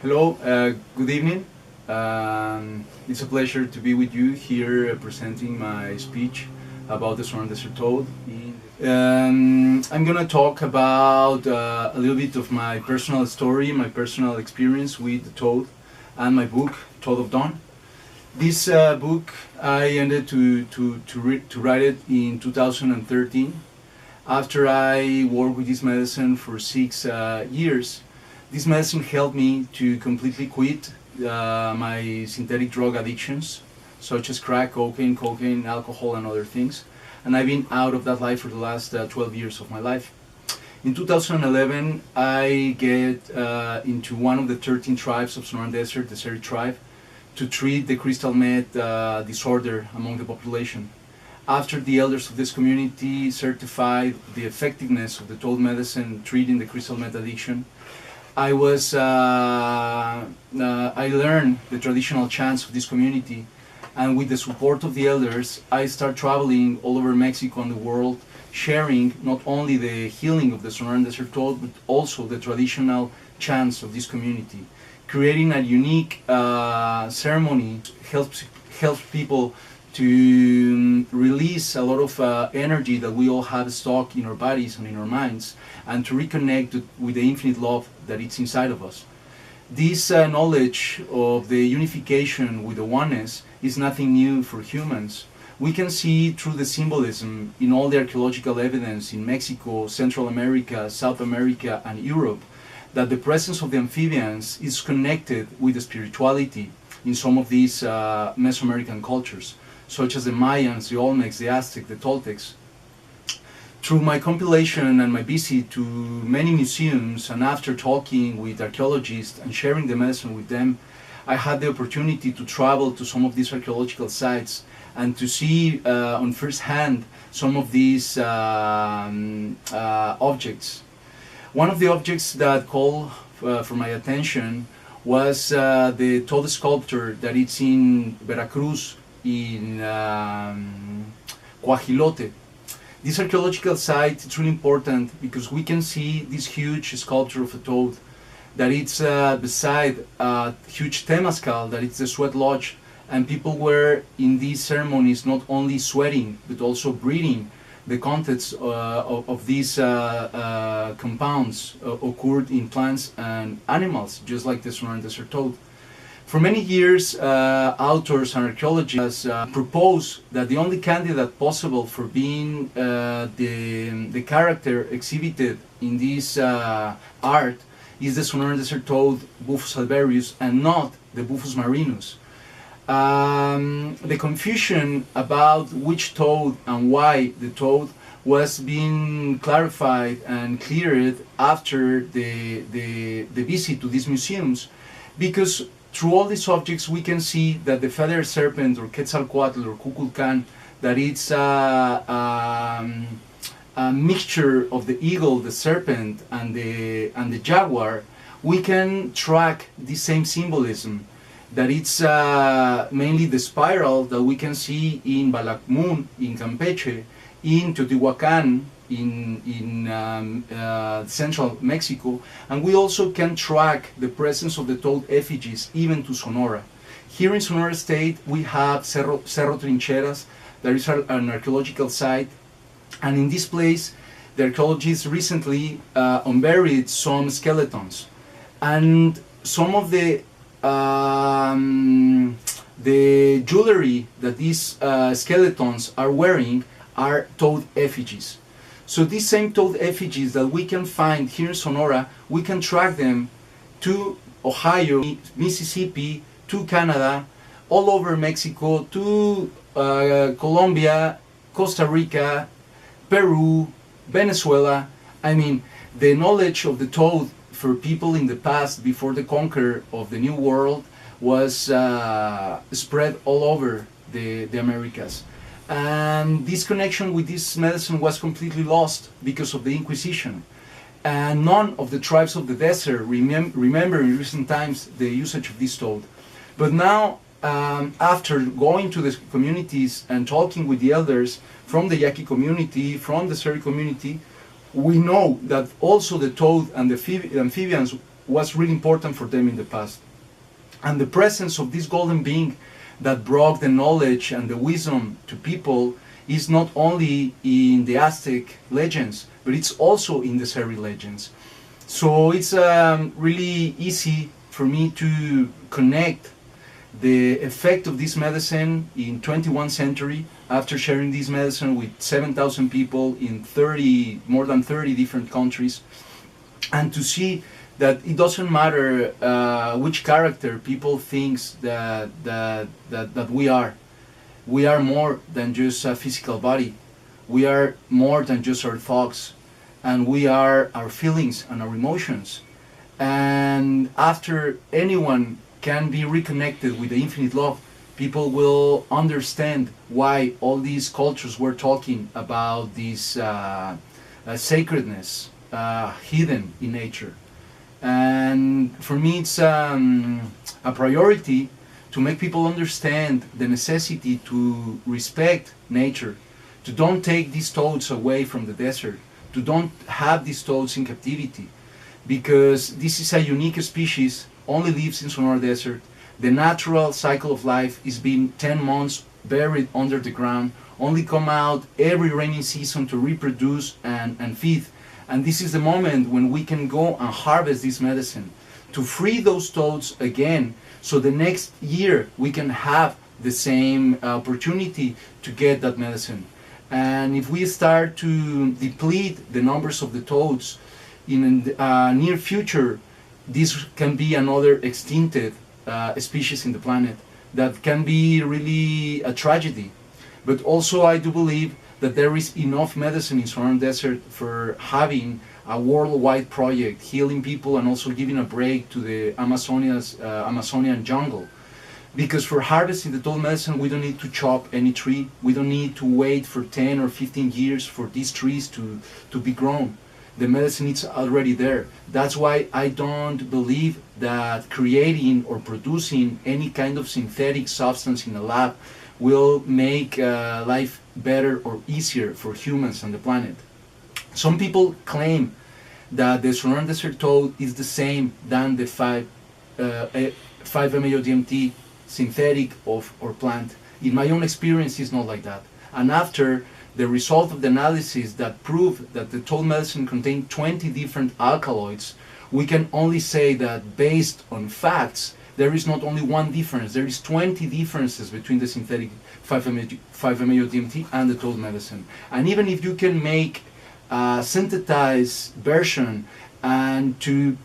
Hello, good evening. It's a pleasure to be with you here presenting my speech about the Sonoran Desert Toad. I'm gonna talk about a little bit of my personal story, my personal experience with the toad, and my book, Toad of Dawn. This book, I ended to write it in 2013 after I worked with this medicine for 6 years. This medicine helped me to completely quit my synthetic drug addictions, such as crack, cocaine, alcohol, and other things. And I've been out of that life for the last 12 years of my life. In 2011, I get into one of the 13 tribes of Sonoran Desert, the Seri tribe, to treat the crystal meth disorder among the population. After the elders of this community certified the effectiveness of the toad medicine treating the crystal meth addiction, I learned the traditional chants of this community, and with the support of the elders, I start traveling all over Mexico and the world, sharing not only the healing of the Sonoran Desert toad, but also the traditional chants of this community. Creating a unique ceremony helps people to release a lot of energy that we all have stored in our bodies and in our minds, and to reconnect with the infinite love that is inside of us. This knowledge of the unification with the oneness is nothing new for humans. We can see through the symbolism in all the archaeological evidence in Mexico, Central America, South America, and Europe that the presence of the amphibians is connected with the spirituality in some of these Mesoamerican cultures, such as the Mayans, the Olmecs, the Aztecs, the Toltecs. Through my compilation and my visit to many museums, and after talking with archaeologists and sharing the medicine with them, I had the opportunity to travel to some of these archaeological sites and to see on first hand some of these objects. One of the objects that called for my attention was the toad sculpture that is in Veracruz, in Coajilote. This archaeological site is really important because we can see this huge sculpture of a toad that it's beside a huge temazcal, that it's the sweat lodge, and people were in these ceremonies not only sweating but also breathing the contents of these compounds occurred in plants and animals, just like the Sonoran Desert toad. For many years, authors and archaeologists proposed that the only candidate possible for being the character exhibited in this art is the Sonoran Desert toad, Buphus alvarius, and not the Buphus marinus. The confusion about which toad and why the toad was being clarified and cleared after the visit to these museums, because through all these objects we can see that the feather serpent or Quetzalcoatl or Kukulkan, that it's a mixture of the eagle, the serpent, and the jaguar, we can track the same symbolism. That it's mainly the spiral that we can see in Balakmun, in Campeche, in Teotihuacan, in central Mexico, and we also can track the presence of the toad effigies even to Sonora. Here in Sonora State we have Cerro Trincheras. There is an archaeological site, and in this place the archaeologists recently unburied some skeletons, and some of the jewelry that these skeletons are wearing are toad effigies. So these same toad effigies that we can find here in Sonora, we can track them to Ohio, Mississippi, to Canada, all over Mexico, to Colombia, Costa Rica, Peru, Venezuela. I mean, the knowledge of the toad for people in the past, before the conquer of the New World, was spread all over the Americas. And this connection with this medicine was completely lost because of the Inquisition. And none of the tribes of the desert remember in recent times the usage of this toad. But now, after going to the communities and talking with the elders from the Yaqui community, from the Seri community, we know that also the toad and the amphibians was really important for them in the past. And the presence of this golden being that brought the knowledge and the wisdom to people is not only in the Aztec legends, but it's also in the Seri legends. So it's really easy for me to connect the effect of this medicine in 21st century after sharing this medicine with 7,000 people in more than 30 different countries, and to see that it doesn't matter which character people thinks that we are. We are more than just a physical body. We are more than just our thoughts, and we are our feelings and our emotions. And after anyone can be reconnected with the infinite love, people will understand why all these cultures were talking about this sacredness hidden in nature. And for me, it's a priority to make people understand the necessity to respect nature, to don't take these toads away from the desert, to don't have these toads in captivity, because this is a unique species, only lives in Sonora Desert. The natural cycle of life is being 10 months buried under the ground, only come out every rainy season to reproduce and feed. And this is the moment when we can go and harvest this medicine to free those toads again, so the next year we can have the same opportunity to get that medicine. And if we start to deplete the numbers of the toads in the near future, this can be another extincted species in the planet. That can be really a tragedy. But also I do believe that there is enough medicine in Sonoran Desert for having a worldwide project, healing people and also giving a break to the Amazonian jungle. Because for harvesting the toad medicine, we don't need to chop any tree. We don't need to wait for 10 or 15 years for these trees to be grown. The medicine is already there. That's why I don't believe that creating or producing any kind of synthetic substance in a lab will make life better or easier for humans and the planet. Some people claim that the Sonoran Desert toad is the same than the 5-MeO-DMT synthetic or plant. In my own experience, it's not like that. And after the result of the analysis that proved that the toad medicine contained 20 different alkaloids, we can only say that based on facts, there is not only one difference, there is 20 differences between the synthetic 5-MeO-DMT and the toad medicine. And even if you can make a synthesized version and to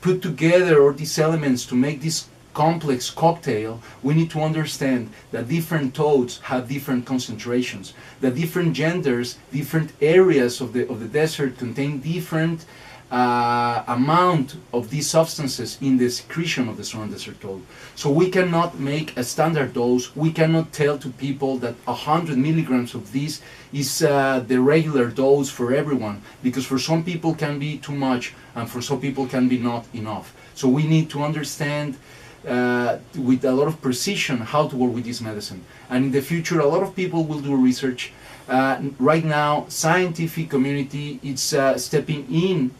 put together all these elements to make this complex cocktail, we need to understand that different toads have different concentrations, that different genders, different areas of the desert contain different amount of these substances in the secretion of the Sonoran Desert toad. So we cannot make a standard dose. We cannot tell to people that 100 milligrams of this is the regular dose for everyone, because for some people can be too much and for some people can be not enough. So we need to understand with a lot of precision how to work with this medicine. And in the future, a lot of people will do research. Right now, scientific community is stepping in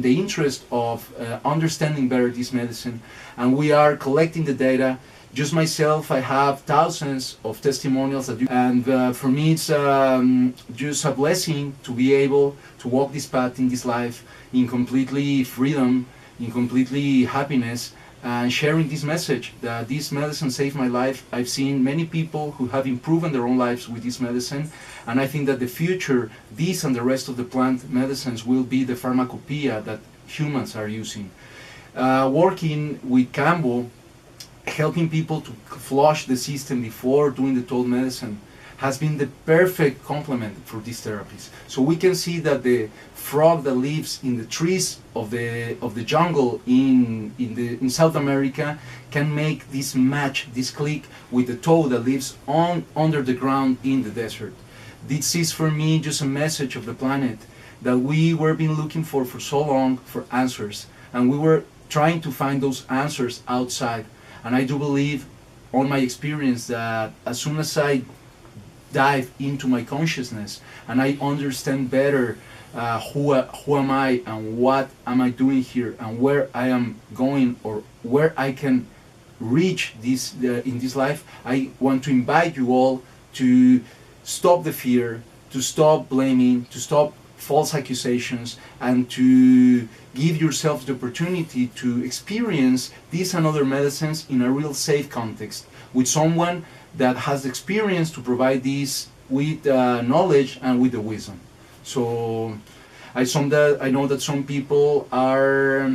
the interest of understanding better this medicine, and we are collecting the data. Just myself, I have thousands of testimonials and for me it's just a blessing to be able to walk this path in this life in completely freedom, in completely happiness, and sharing this message that this medicine saved my life. I've seen many people who have improved their own lives with this medicine, and I think that the future, this and the rest of the plant medicines will be the pharmacopoeia that humans are using. Working with Cambo, helping people to flush the system before doing the toad medicine has been the perfect complement for these therapies. So we can see that the frog that lives in the trees of the jungle in South America can make this match, this click with the toad that lives under the ground in the desert. This is for me just a message of the planet that we were been looking for so long for answers, and we were trying to find those answers outside. And I do believe, on my experience, that as soon as I dive into my consciousness and I understand better who am I and what am I doing here and where I am going or where I can reach this in this life, I want to invite you all to stop the fear, to stop blaming, to stop false accusations, and to give yourself the opportunity to experience these and other medicines in a real safe context with someone that has experience to provide this with knowledge and with the wisdom. So I know that some people are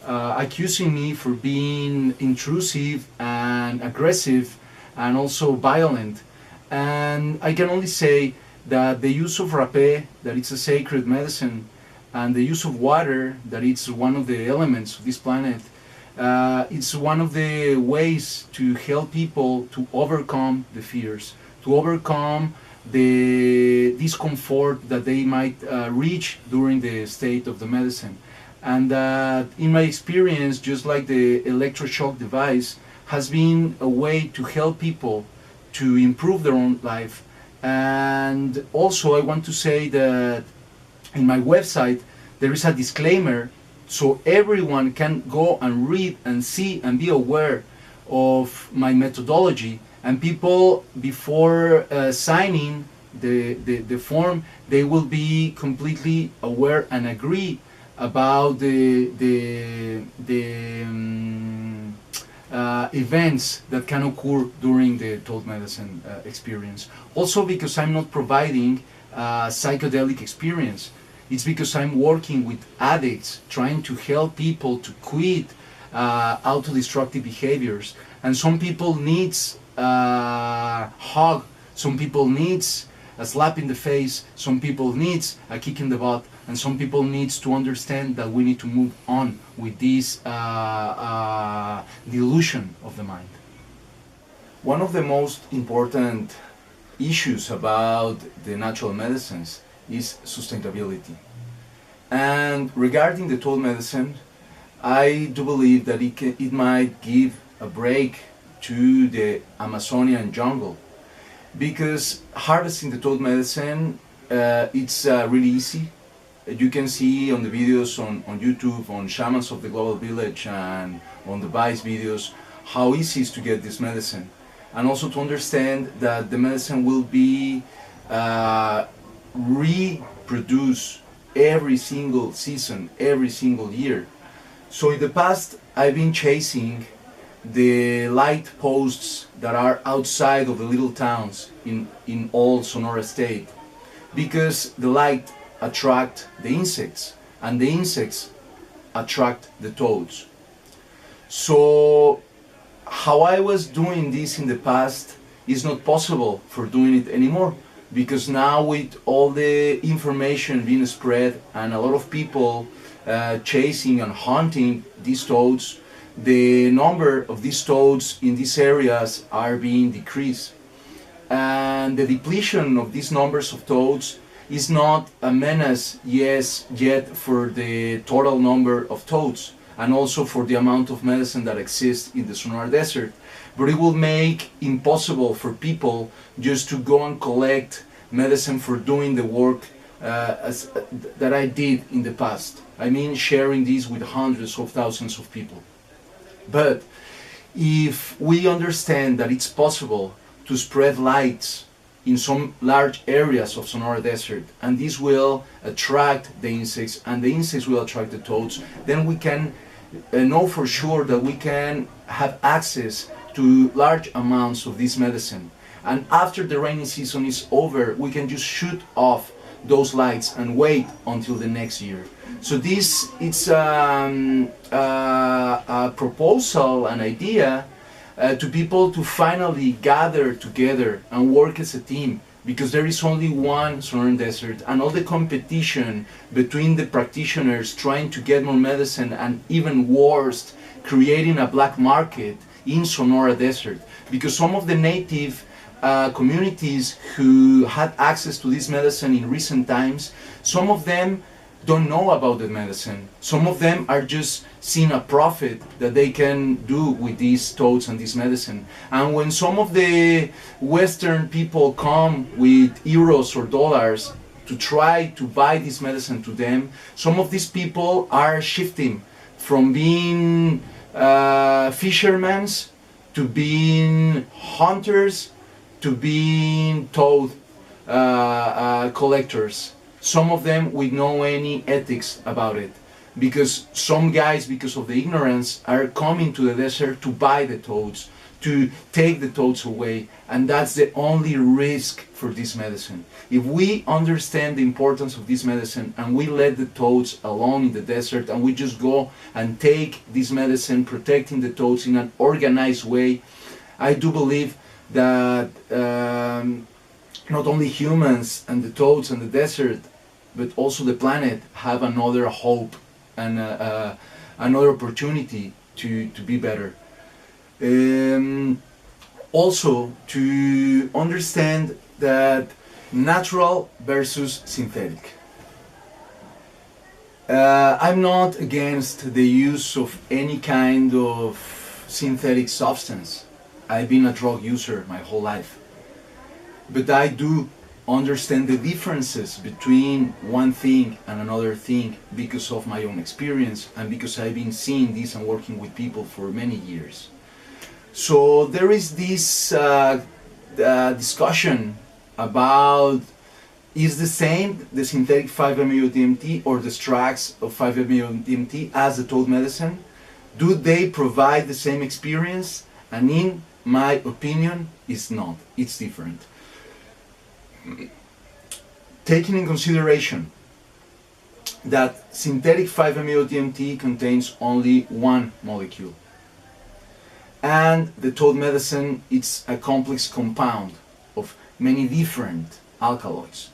accusing me for being intrusive and aggressive and also violent, and I can only say that the use of rapé, that it's a sacred medicine, and the use of water, that it's one of the elements of this planet, it's one of the ways to help people to overcome the fears, to overcome the discomfort that they might reach during the state of the medicine. And in my experience, just like the electroshock device has been a way to help people to improve their own life. And also I want to say that in my website there is a disclaimer so everyone can go and read and see and be aware of my methodology, and people before signing the form, they will be completely aware and agree about the events that can occur during the toad medicine experience. Also because I'm not providing a psychedelic experience. It's because I'm working with addicts, trying to help people to quit autodestructive behaviors. And some people needs a hug, some people needs a slap in the face, some people needs a kick in the butt, and some people needs to understand that we need to move on with this delusion of the mind. One of the most important issues about the natural medicines is sustainability. And regarding the toad medicine, I do believe that it might give a break to the Amazonian jungle, because harvesting the toad medicine, it's really easy. You can see on the videos on YouTube, on Shamans of the Global Village and on the Vice videos, how easy it is to get this medicine. And also to understand that the medicine will be reproduced every single season, every single year. So in the past, I've been chasing the light posts that are outside of the little towns in all Sonora State, because the light attract the insects and the insects attract the toads. So how I was doing this in the past is not possible for doing it anymore, because now with all the information being spread and a lot of people chasing and hunting these toads, the number of these toads in these areas are being decreased. And the depletion of these numbers of toads is not a menace yet for the total number of toads and also for the amount of medicine that exists in the Sonora Desert, but it will make impossible for people just to go and collect medicine for doing the work that I did in the past. I mean, sharing this with hundreds of thousands of people. But if we understand that it's possible to spread lights in some large areas of Sonora Desert, and this will attract the insects and the insects will attract the toads, then we can know for sure that we can have access to large amounts of this medicine. And after the rainy season is over, we can just shoot off those lights and wait until the next year. So this it's a proposal, an idea to people to finally gather together and work as a team, because there is only one Sonoran Desert, and all the competition between the practitioners trying to get more medicine, and even worse, creating a black market in Sonora Desert, because some of the native communities who had access to this medicine in recent times, some of them don't know about the medicine. Some of them are just seeing a profit that they can do with these toads and this medicine. And when some of the Western people come with euros or dollars to try to buy this medicine to them. Some of these people are shifting from being fishermen to being hunters to being toad collectors. Some of them with no any ethics about it, because some guys, because of the ignorance, are coming to the desert to buy the toads, to take the toads away, and that's the only risk for this medicine. If we understand the importance of this medicine and we let the toads alone in the desert and we just go and take this medicine, protecting the toads in an organized way, I do believe that not only humans and the toads and the desert, but also the planet have another hope and another opportunity to be better. Also, to understand that natural versus synthetic. I'm not against the use of any kind of synthetic substance. I've been a drug user my whole life. But I do understand the differences between one thing and another thing because of my own experience and because I've been seeing this and working with people for many years. So there is this discussion about, is the same the synthetic 5-MeO-DMT or the extracts of 5-MeO-DMT as the toad medicine? Do they provide the same experience? And in my opinion, it's not. It's different. Taking in consideration that synthetic 5-MeO-DMT contains only one molecule, and the toad medicine, it's a complex compound of many different alkaloids.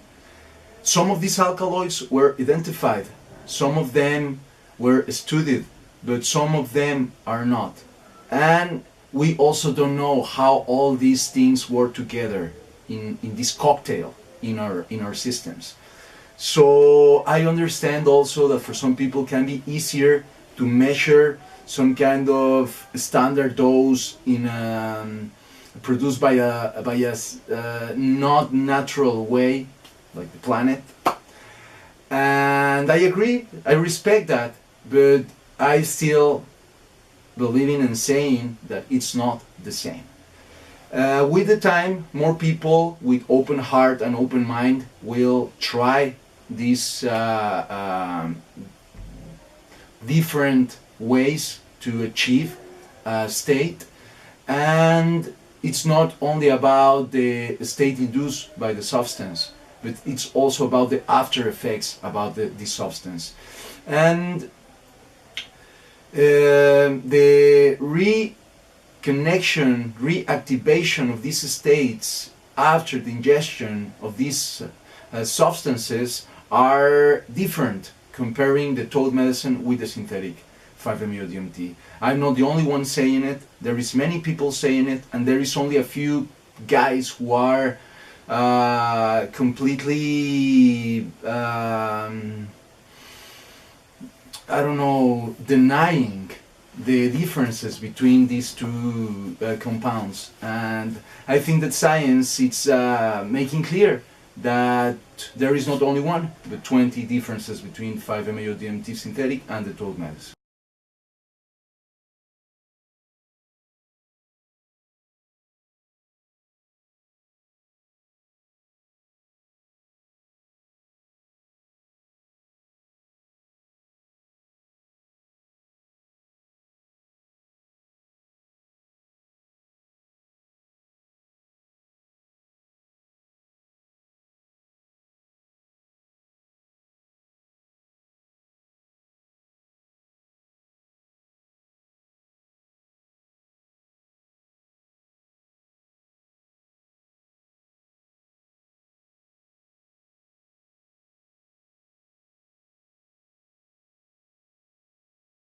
Some of these alkaloids were identified, some of them were studied, but some of them are not. And we also don't know how all these things work together in this cocktail in our systems. So I understand also that for some people it can be easier to measure some kind of standard dose in produced by a not natural way, like the planet. And I agree, I respect that, but I still believing and saying that it's not the same. With the time, more people with open heart and open mind will try these different ways to achieve a state, and it's not only about the state induced by the substance, but it's also about the after effects about the substance. And the reconnection, reactivation of these states after the ingestion of these substances are different comparing the toad medicine with the synthetic 5-MeO-DMT. I'm not the only one saying it, there is many people saying it, and there is only a few guys who are completely I don't know, denying the differences between these two compounds. And I think that science is making clear that there is not only one, but 20 differences between 5-MeO-DMT synthetic and the toad medicine.